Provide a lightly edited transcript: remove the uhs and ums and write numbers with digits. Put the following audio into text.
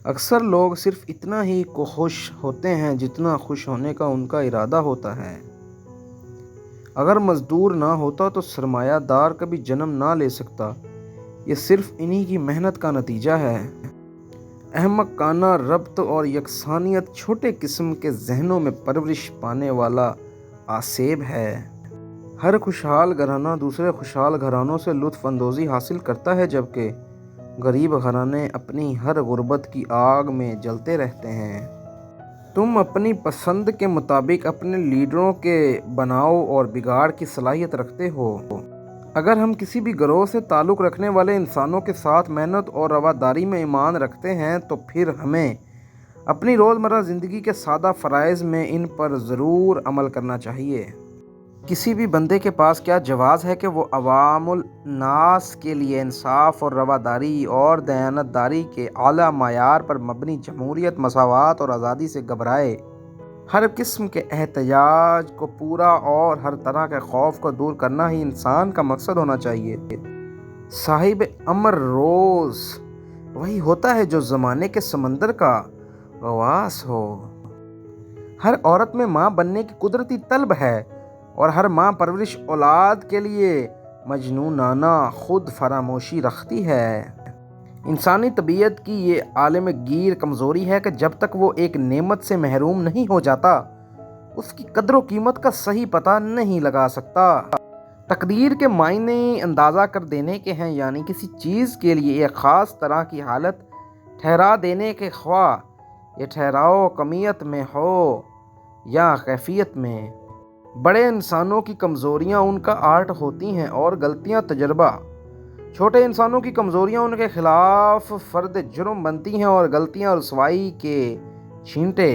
اکثر لوگ صرف اتنا ہی خوش ہوتے ہیں جتنا خوش ہونے کا ان کا ارادہ ہوتا ہے۔ اگر مزدور نہ ہوتا تو سرمایہ دار کبھی جنم نہ لے سکتا۔ یہ صرف انہی کی محنت کا نتیجہ ہے۔ احمقانہ ربط اور یکسانیت چھوٹے قسم کے ذہنوں میں پرورش پانے والا آسیب ہے۔ ہر خوشحال گھرانہ دوسرے خوشحال گھرانوں سے لطف اندوزی حاصل کرتا ہے، جبکہ غریب گھرانے اپنی ہر غربت کی آگ میں جلتے رہتے ہیں۔ تم اپنی پسند کے مطابق اپنے لیڈروں کے بناؤ اور بگاڑ کی صلاحیت رکھتے ہو۔ اگر ہم کسی بھی گروہ سے تعلق رکھنے والے انسانوں کے ساتھ محنت اور رواداری میں ایمان رکھتے ہیں تو پھر ہمیں اپنی روزمرہ زندگی کے سادہ فرائض میں ان پر ضرور عمل کرنا چاہیے۔ کسی بھی بندے کے پاس کیا جواز ہے کہ وہ عوام الناس کے لیے انصاف اور رواداری اور دیانت داری کے اعلیٰ معیار پر مبنی جمہوریت، مساوات اور آزادی سے گھبرائے۔ ہر قسم کے احتجاج کو پورا اور ہر طرح کے خوف کو دور کرنا ہی انسان کا مقصد ہونا چاہیے۔ صاحب امر روز وہی ہوتا ہے جو زمانے کے سمندر کا غواص ہو۔ ہر عورت میں ماں بننے کی قدرتی طلب ہے، اور ہر ماں پرورش اولاد کے لیے مجنونانہ خود فراموشی رکھتی ہے۔ انسانی طبیعت کی یہ عالمگیر کمزوری ہے کہ جب تک وہ ایک نعمت سے محروم نہیں ہو جاتا، اس کی قدر و قیمت کا صحیح پتہ نہیں لگا سکتا۔ تقدیر کے معنی اندازہ کر دینے کے ہیں، یعنی کسی چیز کے لیے ایک خاص طرح کی حالت ٹھہرا دینے کے، خواہ یہ ٹھہراؤ کمیت میں ہو یا کیفیت میں۔ بڑے انسانوں کی کمزوریاں ان کا آرٹ ہوتی ہیں اور غلطیاں تجربہ۔ چھوٹے انسانوں کی کمزوریاں ان کے خلاف فرد جرم بنتی ہیں اور غلطیاں رسوائی کے چھینٹے۔